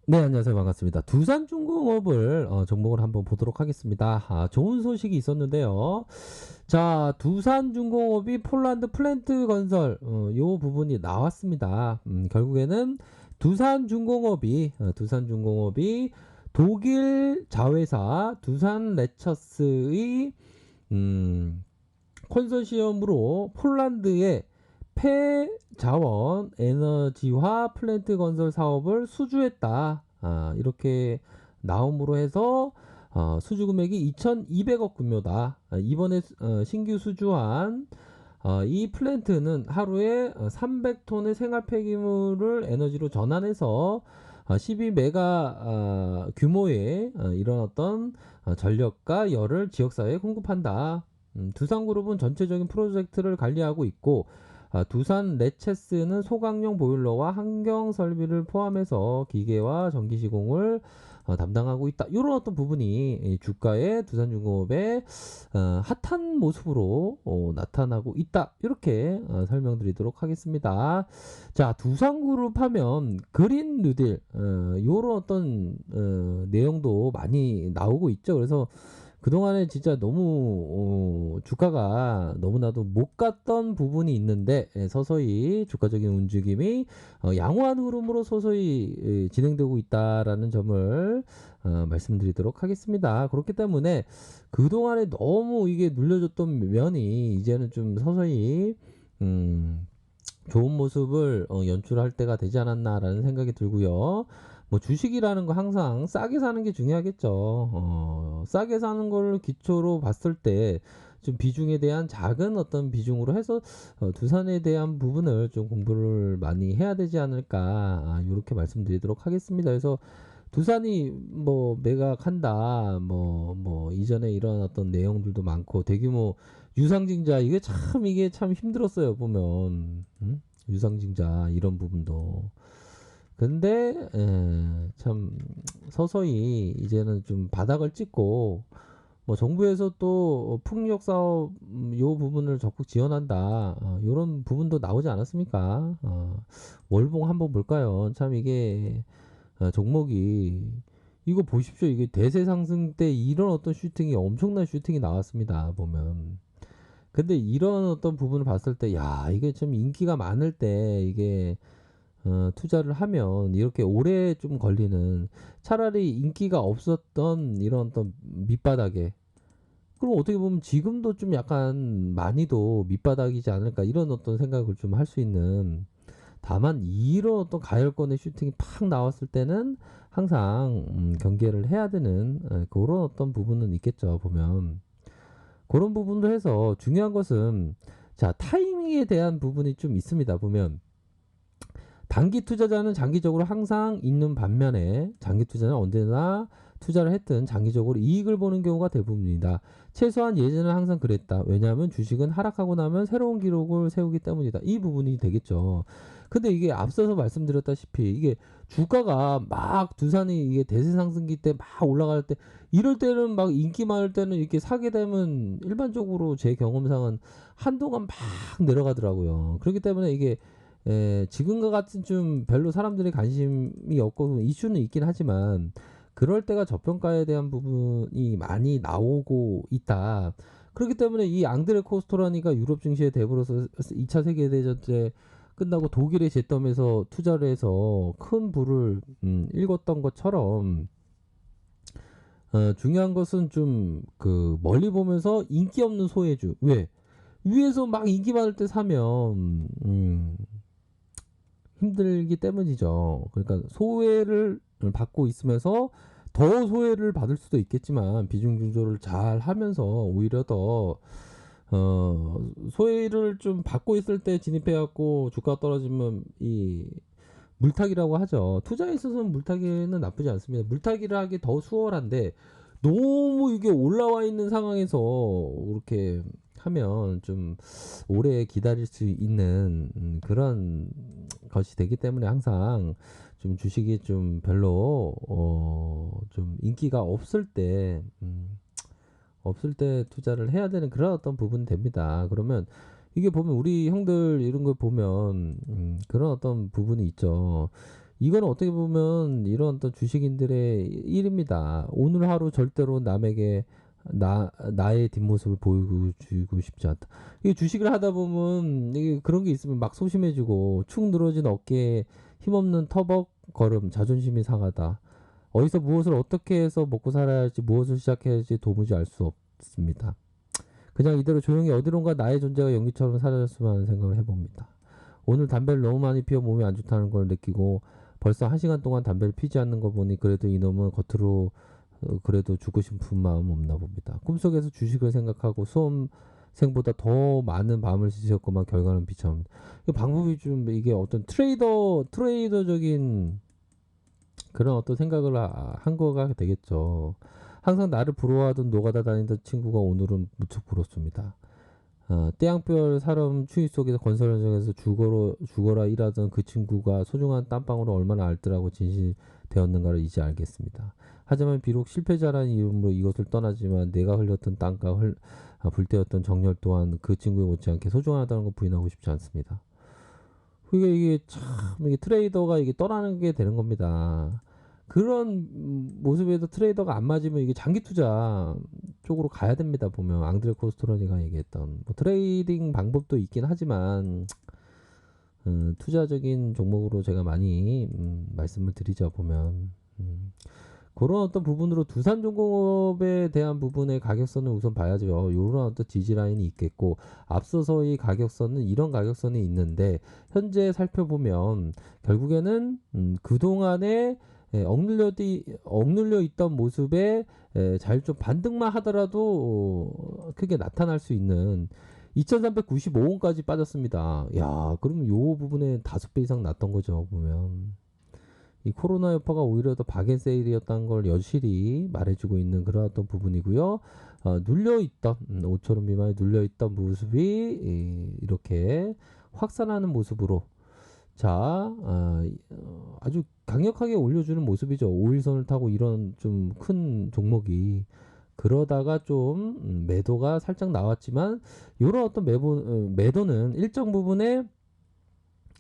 네, 안녕하세요. 반갑습니다. 두산중공업을 종목을 한번 보도록 하겠습니다. 좋은 소식이 있었는데요. 자, 두산중공업이 폴란드 플랜트 건설 요 부분이 나왔습니다. 결국에는 두산중공업이 독일 자회사 두산 레처스의 음, 컨소시엄으로 폴란드의 폐자원 에너지화 플랜트 건설 사업을 수주했다. 이렇게 나옴으로 해서 수주 금액이 2,200억 규모다. 이번에 신규 수주한 이 플랜트는 하루에 300톤의 생활 폐기물을 에너지로 전환해서 12메가 규모의 이런 어떤 전력과 열을 지역사회에 공급한다. 두산그룹은 전체적인 프로젝트를 관리하고 있고 두산 레체스는 소각용 보일러와 환경 설비를 포함해서 기계와 전기 시공을 담당하고 있다. 이런 어떤 부분이 주가의 두산중공업의 핫한 모습으로 나타나고 있다. 이렇게 설명드리도록 하겠습니다. 자, 두산그룹 하면 그린 뉴딜 이런 어떤 내용도 많이 나오고 있죠. 그래서 그동안에 진짜 너무 주가가 너무나도 못 갔던 부분이 있는데 서서히 주가적인 움직임이 양호한 흐름으로 서서히 진행되고 있다라는 점을 말씀드리도록 하겠습니다. 그렇기 때문에 그동안에 너무 이게 눌려줬던 면이 이제는 좀 서서히 음, 좋은 모습을 연출할 때가 되지 않았나라는 생각이 들고요. 뭐 주식이라는 거 항상 싸게 사는 게 중요하겠죠. 싸게 사는 걸 기초로 봤을 때 좀 비중에 대한 작은 어떤 비중으로 해서 두산에 대한 부분을 좀 공부를 많이 해야 되지 않을까 이렇게 말씀드리도록 하겠습니다. 그래서 두산이 뭐 매각한다 뭐 이전에 이런 어떤 내용들도 많고 대규모 유상증자 이게 참 힘들었어요 보면 유상증자 이런 부분도 근데 참 서서히 이제는 좀 바닥을 찍고 뭐 정부에서 또 풍력 사업 요 부분을 적극 지원한다 요런 부분도 나오지 않았습니까 월봉 한번 볼까요 참 이게 종목이 이거 보십시오. 이게 대세 상승 때 이런 어떤 슈팅이 엄청난 슈팅이 나왔습니다. 보면. 근데 이런 어떤 부분을 봤을 때, 야, 이게 좀 인기가 많을 때 이게 투자를 하면 이렇게 오래 좀 걸리는 차라리 인기가 없었던 이런 어떤 밑바닥에 그럼 어떻게 보면 지금도 좀 약간 많이도 밑바닥이지 않을까 이런 어떤 생각을 좀 할 수 있는 다만 이런 어떤 가열권의 슈팅이 팍 나왔을 때는 항상 경계를 해야 되는 그런 어떤 부분은 있겠죠 보면 그런 부분도 해서 중요한 것은 자 타이밍에 대한 부분이 좀 있습니다 보면 단기 투자자는 장기적으로 항상 있는 반면에 장기 투자는 언제나 투자를 했든 장기적으로 이익을 보는 경우가 대부분입니다. 최소한 예전은 항상 그랬다. 왜냐하면 주식은 하락하고 나면 새로운 기록을 세우기 때문이다. 이 부분이 되겠죠. 근데 이게 앞서서 말씀드렸다시피 이게 주가가 막 두산이 이게 대세 상승기 때 막 올라갈 때 이럴 때는 막 인기 많을 때는 이렇게 사게 되면 일반적으로 제 경험상은 한동안 막 내려가더라고요. 그렇기 때문에 이게 지금과 같은 좀 별로 사람들이 관심이 없고 이슈는 있긴 하지만 그럴 때가 저평가에 대한 부분이 많이 나오고 있다. 그렇기 때문에 이 앙드레 코스토라니가 유럽 증시에 대부로서 2차 세계대전 때 끝나고 독일의 제덤에서 투자를 해서 큰 부를 일궜던 것처럼 중요한 것은 좀 그 멀리 보면서 인기 없는 소외주 왜 위에서 막 인기 많을 때 사면 힘들기 때문이죠. 그러니까 소외를 받고 있으면서 더 소외를 받을 수도 있겠지만 비중 조절을 잘 하면서 오히려 더 소외를 좀 받고 있을 때 진입해갖고 주가 떨어지면 이 물타기라고 하죠. 투자에 있어서는 물타기는 나쁘지 않습니다. 물타기를 하기 더 수월한데 너무 이게 올라와 있는 상황에서 이렇게 하면 좀 오래 기다릴 수 있는 그런 것이 되기 때문에 항상 좀 주식이 좀 별로 좀 인기가 없을 때 투자를 해야 되는 그런 어떤 부분이 됩니다. 그러면 이게 보면 우리 형들 이런 걸 보면 그런 어떤 부분이 있죠. 이건 어떻게 보면 이런 어떤 주식인들의 일입니다. 오늘 하루 절대로 남에게 나의 뒷모습을 보여주고 싶지 않다. 이게 주식을 하다 보면 이게 그런 게 있으면 막 소심해지고 축 늘어진 어깨에 힘없는 터벅 걸음, 자존심이 상하다. 어디서 무엇을 어떻게 해서 먹고 살아야 할지, 무엇을 시작해야 할지 도무지 알 수 없습니다. 그냥 이대로 조용히 어디론가 나의 존재가 연기처럼 사라졌으면 하는 생각을 해봅니다. 오늘 담배를 너무 많이 피워 몸이 안 좋다는 걸 느끼고 벌써 1시간 동안 담배를 피지 않는 걸 보니 그래도 이놈은 겉으로 그래도 죽고 싶은 마음 없나 봅니다. 꿈속에서 주식을 생각하고 수험생보다 더 많은 밤을 새셨건만 결과는 비참합니다. 이 방법이 좀 이게 어떤 트레이더적인 그런 어떤 생각을 한 거가 되겠죠. 항상 나를 부러워하던 노가다 다니던 친구가 오늘은 무척 부럽습니다. 떼양볕 사람 추위 속에서 건설 현장에서 죽어라 일하던 그 친구가 소중한 땀방울을 얼마나 알뜰하고 진실되었는가를 이제 알겠습니다. 하지만 비록 실패자라는 이름으로 이것을 떠나지만 내가 흘렸던 땀과 불태웠던 정열 또한 그 친구에 못지않게 소중하다는 걸 부인하고 싶지 않습니다. 이게 참 이게 트레이더가 이게 떠나는 게 되는 겁니다. 그런 모습에도 트레이더가 안 맞으면 이게 장기 투자 쪽으로 가야 됩니다. 보면 앙드레 코스토로니가 얘기했던 뭐 트레이딩 방법도 있긴 하지만 투자적인 종목으로 제가 많이 말씀을 드리죠. 보면 그런 어떤 부분으로 두산중공업에 대한 부분의 가격선을 우선 봐야죠. 이런 어떤 지지라인이 있겠고 앞서서의 가격선은 이런 가격선이 있는데 현재 살펴보면 결국에는 그동안에 억눌려 있던 모습에 잘 좀 반등만 하더라도 크게 나타날 수 있는 2395원까지 빠졌습니다. 야, 그러면 요 부분에 5배 이상 났던 거죠, 보면. 이 코로나 여파가 오히려 더 박앤세일이었다는 걸 여실히 말해주고 있는 그런 어떤 부분이고요. 눌려있던 5천원 미만에 눌려있던 모습이 이렇게 확산하는 모습으로 아주 강력하게 올려주는 모습이죠. 5일선을 타고 이런 좀 큰 종목이 그러다가 좀 매도가 살짝 나왔지만 이런 어떤 매도는 일정 부분의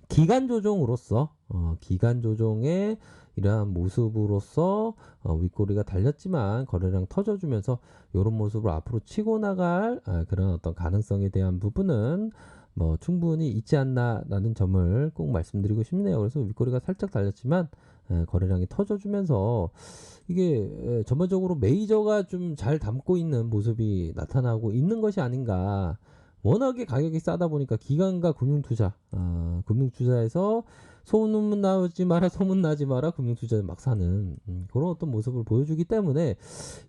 기간 조정으로서 기간 조정의 이러한 모습으로서 윗꼬리가 달렸지만 거래량 터져주면서 이런 모습으로 앞으로 치고 나갈 그런 어떤 가능성에 대한 부분은 뭐 충분히 있지 않나라는 점을 꼭 말씀드리고 싶네요. 그래서 윗꼬리가 살짝 달렸지만 거래량이 터져주면서 이게 전반적으로 메이저가 좀 잘 담고 있는 모습이 나타나고 있는 것이 아닌가. 워낙에 가격이 싸다 보니까 기관과 금융투자에서 소문 나지 마라, 소문 나지 마라, 금융투자 막 사는 그런 어떤 모습을 보여주기 때문에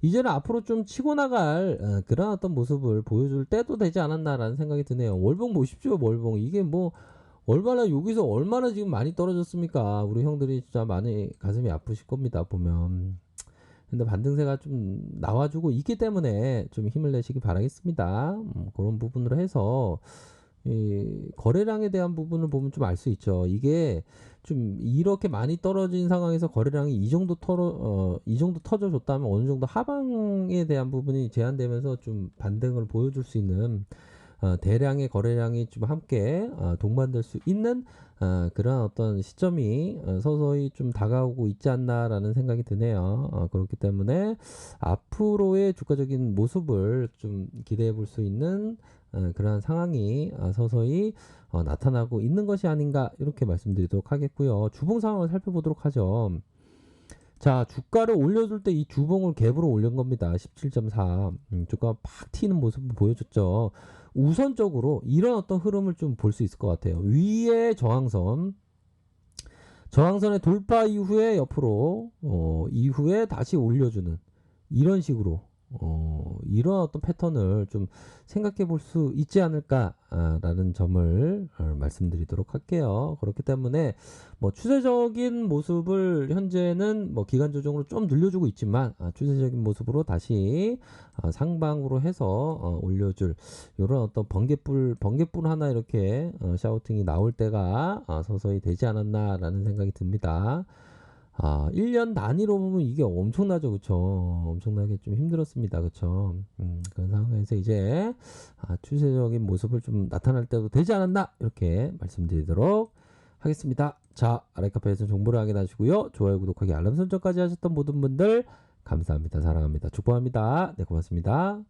이제는 앞으로 좀 치고 나갈 그런 어떤 모습을 보여줄 때도 되지 않았나라는 생각이 드네요. 월봉 보십시오, 월봉. 이게 뭐 얼마나 여기서 얼마나 지금 많이 떨어졌습니까? 우리 형들이 진짜 많이 가슴이 아프실 겁니다, 보면. 근데 반등세가 좀 나와주고 있기 때문에 좀 힘을 내시기 바라겠습니다. 그런 부분으로 해서 이 거래량에 대한 부분을 보면 좀 알 수 있죠. 이게 좀 이렇게 많이 떨어진 상황에서 거래량이 이 정도 터져줬다면 어느 정도 하방에 대한 부분이 제한되면서 좀 반등을 보여줄 수 있는 대량의 거래량이 좀 함께 동반될 수 있는 그런 어떤 시점이 서서히 좀 다가오고 있지 않나라는 생각이 드네요. 그렇기 때문에 앞으로의 주가적인 모습을 좀 기대해 볼 수 있는 그러한 상황이 서서히 나타나고 있는 것이 아닌가 이렇게 말씀드리도록 하겠고요. 주봉 상황을 살펴보도록 하죠. 자, 주가를 올려줄 때 이 주봉을 갭으로 올린 겁니다. 17.4. 주가가 팍 튀는 모습을 보여줬죠. 우선적으로 이런 어떤 흐름을 좀 볼 수 있을 것 같아요. 위에 저항선의 돌파 이후에 옆으로, 이후에 다시 올려주는 이런 식으로 이런 어떤 패턴을 좀 생각해 볼 수 있지 않을까라는 점을 말씀드리도록 할게요. 그렇기 때문에 뭐 추세적인 모습을 현재는 뭐 기간 조정으로 좀 늘려주고 있지만 추세적인 모습으로 다시 상방으로 해서 올려줄 이런 어떤 번개불 하나 이렇게 샤우팅이 나올 때가 서서히 되지 않았나라는 생각이 듭니다. 1년 단위로 보면 이게 엄청나죠, 그쵸? 엄청나게 좀 힘들었습니다, 그쵸? 그런 상황에서 이제, 추세적인 모습을 좀 나타날 때도 되지 않았나? 이렇게 말씀드리도록 하겠습니다. 자, 아라이카페에서 정보를 확인하시고요. 좋아요, 구독하기, 알람 설정까지 하셨던 모든 분들 감사합니다. 사랑합니다. 축복합니다. 네, 고맙습니다.